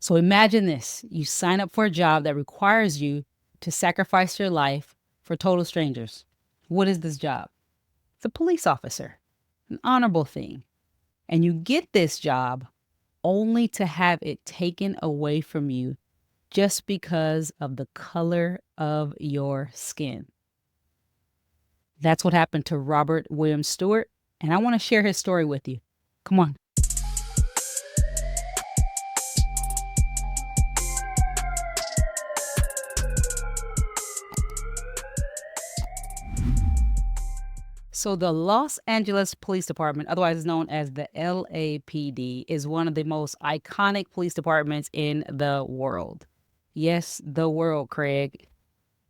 So imagine this. You sign up for a job that requires you to sacrifice your life for total strangers. What is this job? It's a police officer, an honorable thing. And you get this job only to have it taken away from you just because of the color of your skin. That's what happened to Robert William Stewart, and I want to share his story with you. Come on. So the Los Angeles Police Department, otherwise known as the LAPD, is one of the most iconic police departments in the world. Yes, the world, Craig.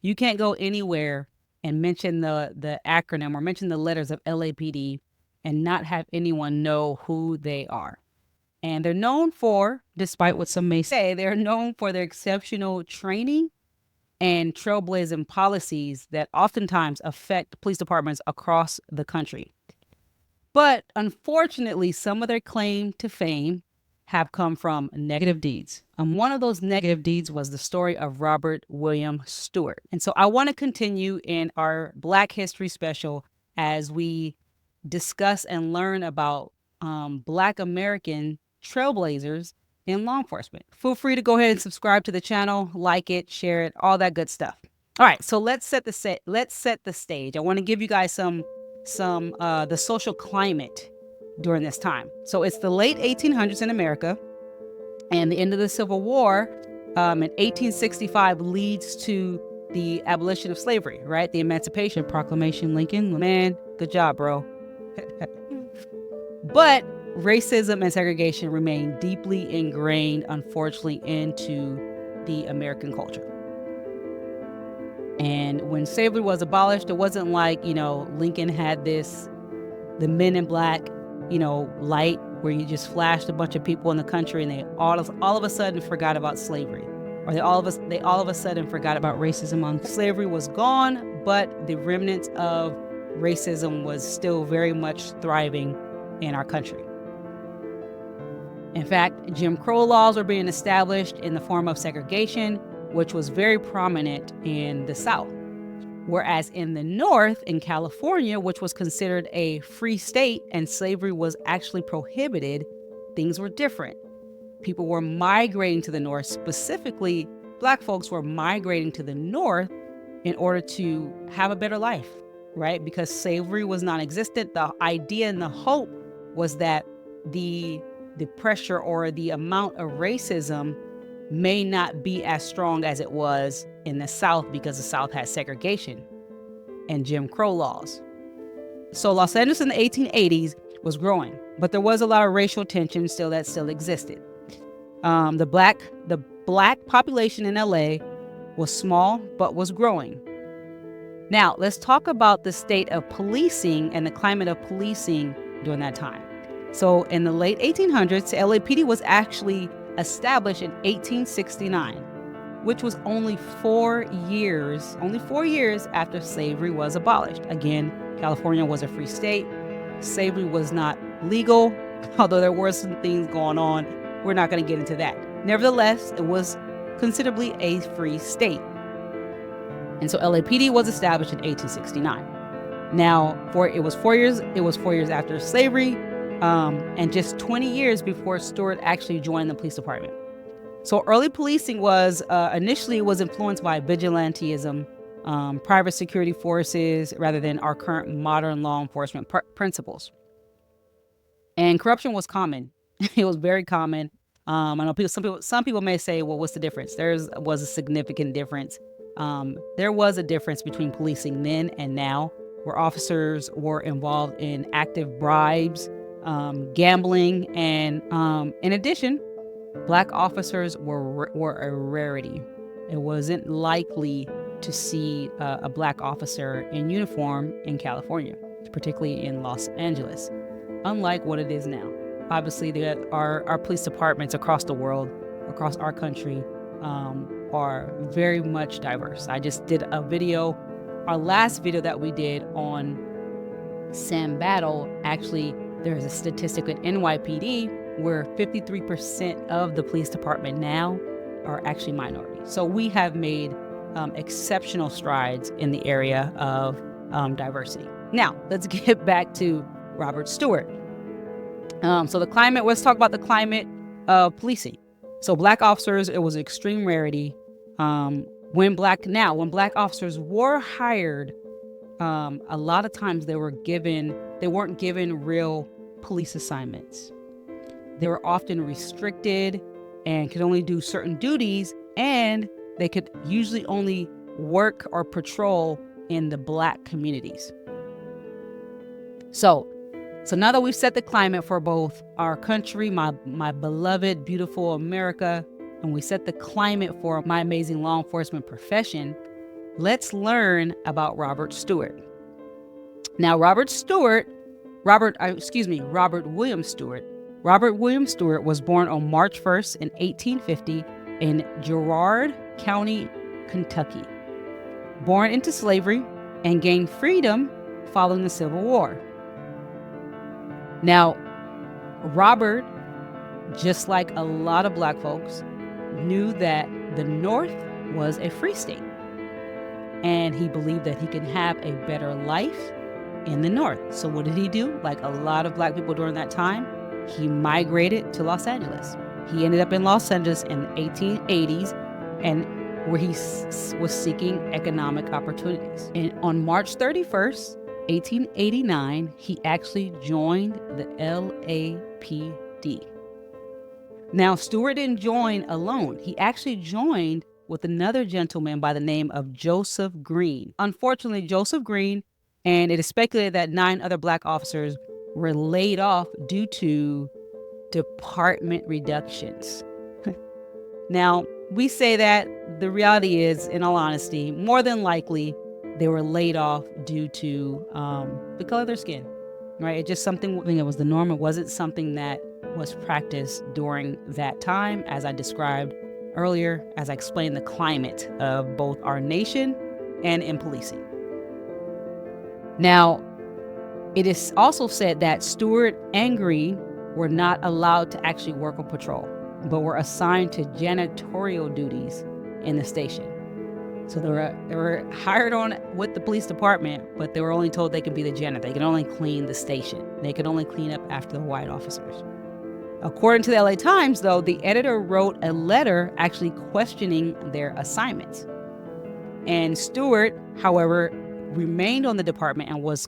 You can't go anywhere and mention the acronym or mention the letters of LAPD and not have anyone know who they are. And they're known for, despite what some may say, they're known for their exceptional training and trailblazing policies that oftentimes affect police departments across the country. But unfortunately, some of their claim to fame have come from negative deeds. One of those negative deeds was the story of Robert William Stewart. And so I want to continue in our Black History special as we discuss and learn about Black American trailblazers in law enforcement. Feel free to go ahead and subscribe to the channel, like it, share it, all that good stuff. All right, so let's set the stage. I want to give you guys some the social climate during this time. So it's the late 1800s in America, and the end of the Civil War in 1865 leads to the abolition of slavery, right? The Emancipation Proclamation. Lincoln, man, good job, bro. But racism and segregation remain deeply ingrained, unfortunately, into the American culture. And when slavery was abolished, it wasn't like, Lincoln had the Men in Black, light where you just flashed a bunch of people in the country and they all of a sudden forgot about slavery. Or they all of a sudden forgot about racism. Slavery was gone, but the remnants of racism was still very much thriving in our country. In fact, Jim Crow laws were being established in the form of segregation, which was very prominent in the South. Whereas in the North, in California, which was considered a free state and slavery was actually prohibited, things were different. People were migrating to the North. Specifically, Black folks were migrating to the North in order to have a better life, right? Because slavery was non-existent. The idea and the hope was that the pressure or the amount of racism may not be as strong as it was in the South because the South had segregation and Jim Crow laws. So Los Angeles in the 1880s was growing, but there was a lot of racial tension that still existed. The black population in LA was small, but was growing. Now, let's talk about the state of policing and the climate of policing during that time. So in the late 1800s, LAPD was actually established in 1869, which was only 4 years after slavery was abolished. Again, California was a free state. Slavery was not legal, although there were some things going on. We're not going to get into that. Nevertheless, it was considerably a free state. And so LAPD was established in 1869. Now, it was 4 years after slavery, and just 20 years before Stewart actually joined the police department. So early policing was initially influenced by vigilantism, private security forces, rather than our current modern law enforcement principles. And corruption was common. It was very common. I know some people may say, well, what's the difference? There was a significant difference. There was a difference between policing then and now, where officers were involved in active bribes, gambling, and in addition, Black officers were a rarity. It wasn't likely to see a Black officer in uniform in California, particularly in Los Angeles, unlike what it is now. Obviously, our police departments across the world, across our country, are very much diverse. I just did a video, our last video that we did on Sam Battle. Actually, there's a statistic at NYPD where 53% of the police department now are actually minorities. So we have made exceptional strides in the area of diversity. Now, let's get back to Robert Stewart. So the climate, let's talk about the climate of policing. So Black officers, it was an extreme rarity. When Black officers were hired, a lot of times they weren't given real police assignments. They were often restricted and could only do certain duties, and they could usually only work or patrol in the Black communities. So now that we've set the climate for both our country, my beloved, beautiful America, and we set the climate for my amazing law enforcement profession, let's learn about Robert Stewart. Now, Robert William Stewart. Robert William Stewart was born on March 1st in 1850 in Girard County, Kentucky. Born into slavery and gained freedom following the Civil War. Now, Robert, just like a lot of Black folks, knew that the North was a free state. And he believed that he could have a better life in the North. So what did he do? Like a lot of Black people during that time, he migrated to Los Angeles. He ended up in Los Angeles in the 1880s, and where he was seeking economic opportunities. And on March 31st, 1889, he actually joined the LAPD. Now, Stewart didn't join alone. He actually joined with another gentleman by the name of Joseph Green. Unfortunately, Joseph Green, and it is speculated that 9 other Black officers were laid off due to department reductions. Now, we say that the reality is, in all honesty, more than likely, they were laid off due to the color of their skin, right? It's just something that was the norm. It wasn't something that was practiced during that time, as I described earlier, as I explained the climate of both our nation and in policing. Now, it is also said that Stewart and Green were not allowed to actually work on patrol, but were assigned to janitorial duties in the station. So they were hired on with the police department, but they were only told they could be the janitor. They could only clean the station. They could only clean up after the white officers. According to the LA Times, though, the editor wrote a letter actually questioning their assignments. And Stewart, however, remained on the department and was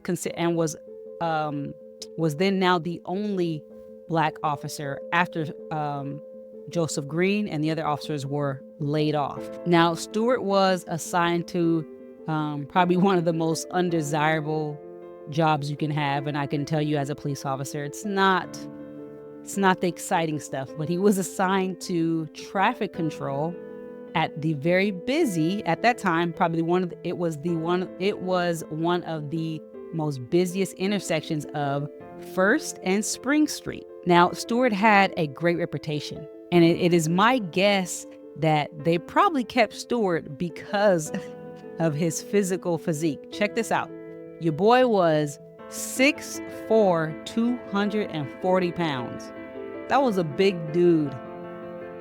then now the only Black officer after Joseph Green and the other officers were laid off. Now, Stewart was assigned to probably one of the most undesirable jobs you can have, and I can tell you as a police officer, it's not the exciting stuff, but he was assigned to traffic control at the very busy, at that time, probably it was one of the most busiest intersections of 1st and Spring Street. Now, Stewart had a great reputation, and it is my guess that they probably kept Stewart because of his physical physique. Check this out. Your boy was 6'4", 240 pounds. That was a big dude.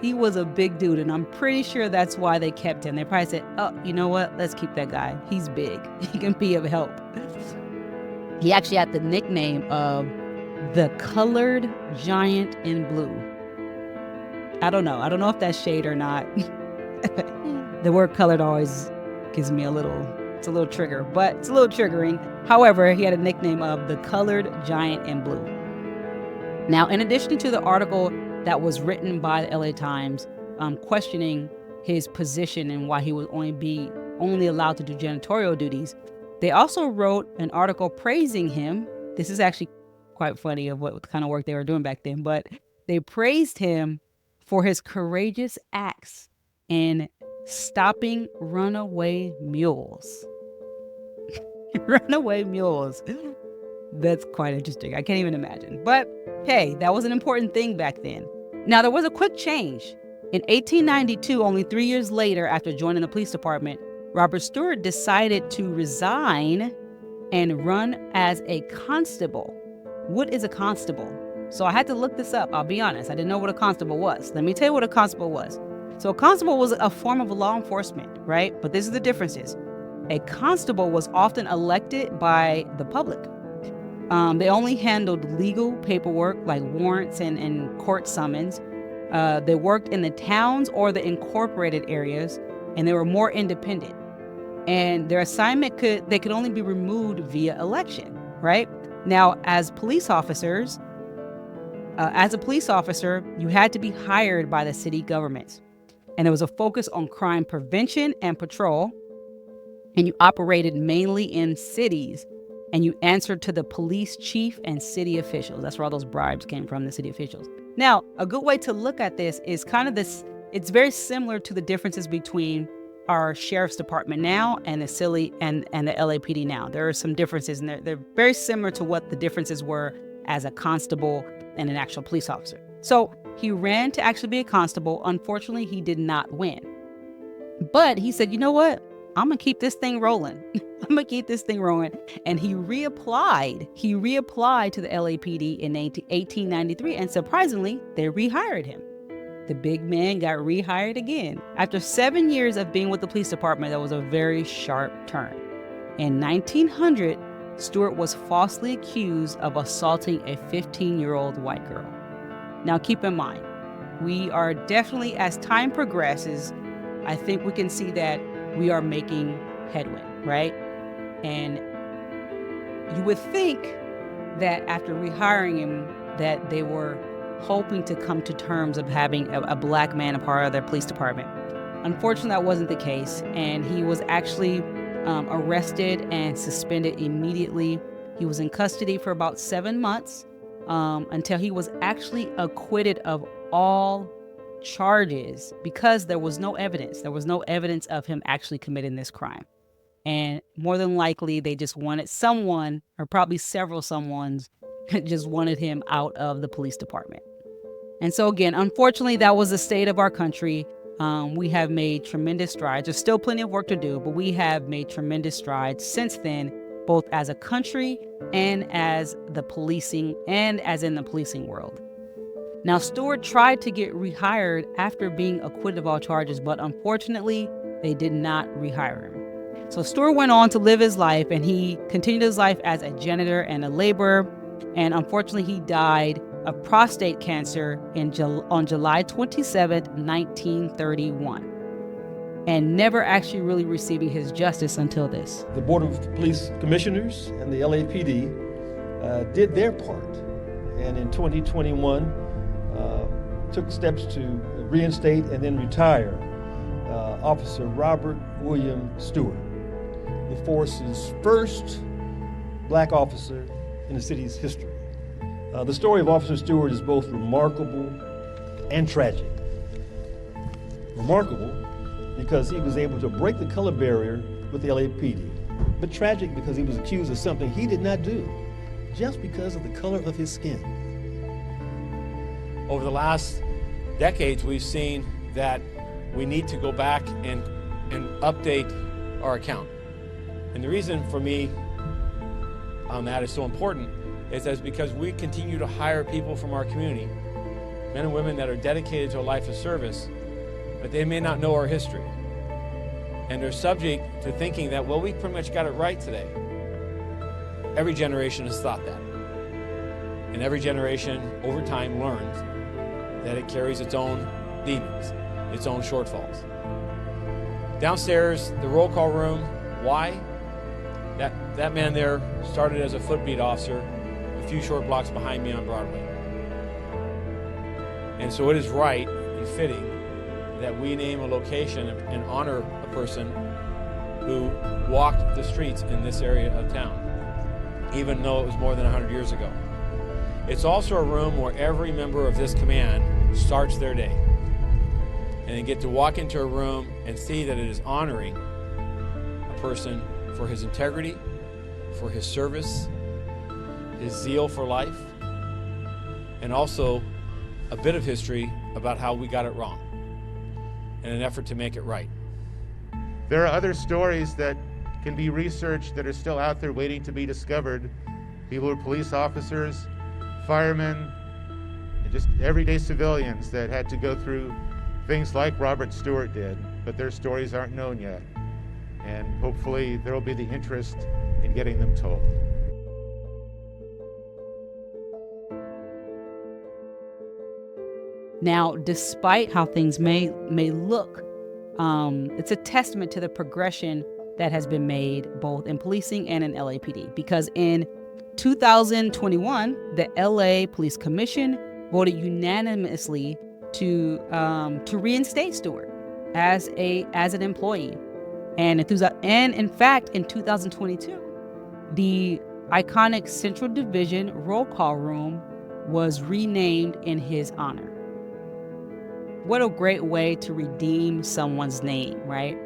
He was a big dude, and I'm pretty sure that's why they kept him. They probably said, oh, you know what? Let's keep that guy. He's big. He can be of help. He actually had the nickname of the Colored Giant in Blue. I don't know if that's shade or not. The word colored always gives me it's a little trigger, but it's a little triggering. However, he had a nickname of the Colored Giant in Blue. Now, in addition to the article that was written by the LA Times questioning his position and why he would only allowed to do janitorial duties, they also wrote an article praising him. This is actually quite funny of what kind of work they were doing back then, but they praised him for his courageous acts in stopping runaway mules. Runaway mules. That's quite interesting. I can't even imagine. But hey, that was an important thing back then. Now, there was a quick change. In 1892, only 3 years later, after joining the police department, Robert Stewart decided to resign and run as a constable. What is a constable? So I had to look this up. I'll be honest. I didn't know what a constable was. Let me tell you what a constable was. So a constable was a form of law enforcement, right? But this is the differences. A constable was often elected by the public. They only handled legal paperwork like warrants and court summons. They worked in the towns or the incorporated areas, and they were more independent. And their assignment they could only be removed via election, right? Now, as a police officer, you had to be hired by the city governments. And there was a focus on crime prevention and patrol. And you operated mainly in cities. And you answered to the police chief and city officials. That's where all those bribes came from, the city officials. Now, a good way to look at this is kind of this. It's very similar to the differences between our sheriff's department now and the LAPD now. There are some differences, and they're very similar to what the differences were as a constable and an actual police officer. So he ran to actually be a constable. Unfortunately, he did not win. But he said, you know what? I'm going to keep this thing rolling. And he reapplied. He reapplied to the LAPD in 1893, and surprisingly, they rehired him. The big man got rehired again. After 7 years of being with the police department, that was a very sharp turn. In 1900, Stewart was falsely accused of assaulting a 15-year-old white girl. Now, keep in mind, we are definitely, as time progresses, I think we can see that we are making headway, right? And you would think that after rehiring him, that they were hoping to come to terms of having a black man a part of their police department. Unfortunately, that wasn't the case, and he was actually arrested and suspended immediately. He was in custody for about 7 months until he was actually acquitted of all charges because there was no evidence. There was no evidence of him actually committing this crime. And more than likely, they just wanted someone, or probably several someones, just wanted him out of the police department. And so again, unfortunately, that was the state of our country. We have made tremendous strides. There's still plenty of work to do, but we have made tremendous strides since then, both as a country and as the policing and as in the policing world. Now, Stewart tried to get rehired after being acquitted of all charges, but unfortunately, they did not rehire him. So Stewart went on to live his life, and he continued his life as a janitor and a laborer. And unfortunately, he died of prostate cancer on July 27, 1931, and never actually really receiving his justice until this. The Board of Police Commissioners and the LAPD did their part, and in 2021 took steps to reinstate and then retire Officer Robert William Stewart, the force's first black officer in the city's history. The story of Officer Stewart is both remarkable and tragic. Remarkable because he was able to break the color barrier with the LAPD, but tragic because he was accused of something he did not do, just because of the color of his skin. Over the last decades, we've seen that we need to go back and update our account. And the reason for me on that is so important is because we continue to hire people from our community, men and women that are dedicated to a life of service, but they may not know our history. And they're subject to thinking that, well, we pretty much got it right today. Every generation has thought that. And every generation, over time, learns that it carries its own demons, its own shortfalls. Downstairs, the roll call room, why? That man there started as a footbeat officer a few short blocks behind me on Broadway. And so it is right and fitting that we name a location and honor a person who walked the streets in this area of town, even though it was more than 100 years ago. It's also a room where every member of this command starts their day. And they get to walk into a room and see that it is honoring a person for his integrity, for his service, his zeal for life, and also a bit of history about how we got it wrong in an effort to make it right. There are other stories that can be researched that are still out there waiting to be discovered. People who are police officers, firemen, and just everyday civilians that had to go through things like Robert Stewart did, but their stories aren't known yet. And hopefully there will be the interest in getting them told. Now, despite how things may look, it's a testament to the progression that has been made both in policing and in LAPD. Because in 2021, the LA Police Commission voted unanimously to reinstate Stewart as an employee. And in fact, in 2022, the iconic Central Division roll call room was renamed in his honor. What a great way to redeem someone's name, right?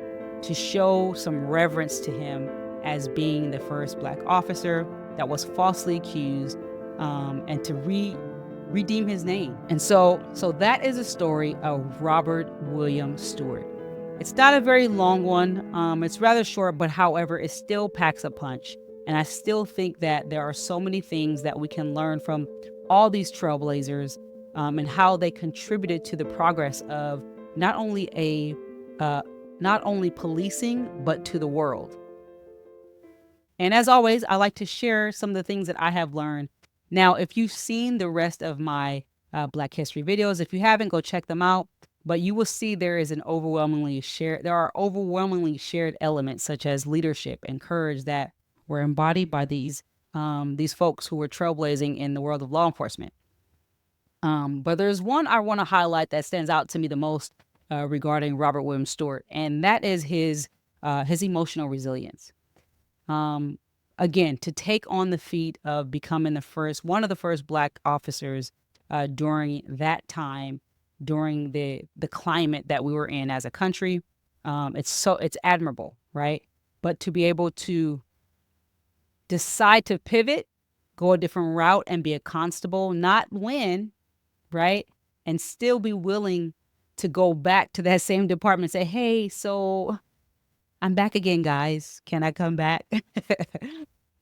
To show some reverence to him as being the first Black officer that was falsely accused, and to redeem his name. And so that is a story of Robert William Stewart. It's not a very long one. It's rather short, but however, it still packs a punch. And I still think that there are so many things that we can learn from all these trailblazers, and how they contributed to the progress of not only policing, but to the world. And as always, I like to share some of the things that I have learned. Now, if you've seen the rest of my Black History videos, if you haven't, go check them out. But you will see there are overwhelmingly shared elements such as leadership and courage that were embodied by these folks who were trailblazing in the world of law enforcement. But there's one I want to highlight that stands out to me the most regarding Robert William Stewart, and that is his emotional resilience. Again, to take on the feat of becoming one of the first Black officers during that time, during the climate that we were in as a country, it's admirable, right? But to be able to decide to pivot, go a different route, and be a constable, not win, right? And still be willing to go back to that same department and say, hey, so I'm back again, guys. Can I come back?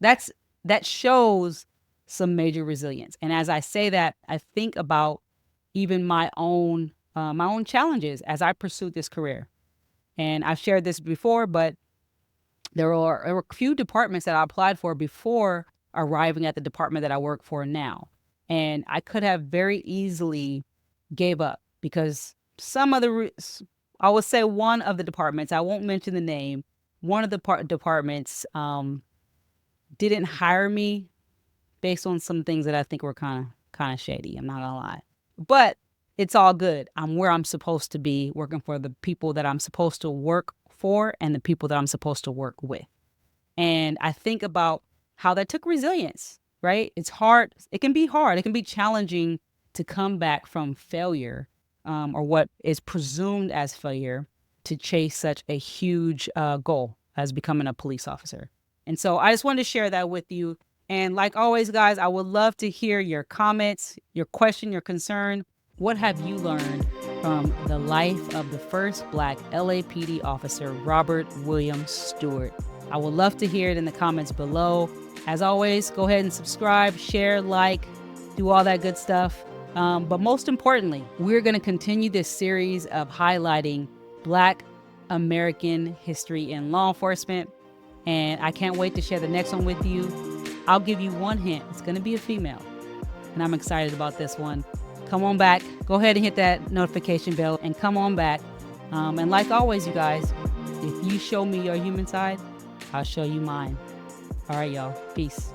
That shows some major resilience. And as I say that, I think about even my own challenges as I pursued this career. And I've shared this before, but there were a few departments that I applied for before arriving at the department that I work for now. And I could have very easily gave up because I would say one of the departments, I won't mention the name, one of the departments didn't hire me based on some things that I think were kind of shady. I'm not gonna lie, but it's all good. I'm where I'm supposed to be, working for the people that I'm supposed to work for and the people that I'm supposed to work with. And I think about how that took resilience, right? It's hard. It can be hard. It can be challenging to come back from failure, or what is presumed as failure, to chase such a huge goal as becoming a police officer. And so I just wanted to share that with you. And like always, guys, I would love to hear your comments, your question, your concern. What have you learned from the life of the first Black LAPD officer, Robert William Stewart? I would love to hear it in the comments below. As always, go ahead and subscribe, share, like, do all that good stuff. But most importantly, we're going to continue this series of highlighting Black American history in law enforcement. And I can't wait to share the next one with you. I'll give you one hint. It's going to be a female. And I'm excited about this one. Come on back. Go ahead and hit that notification bell and come on back. And like always, you guys, if you show me your human side, I'll show you mine. All right, y'all. Peace.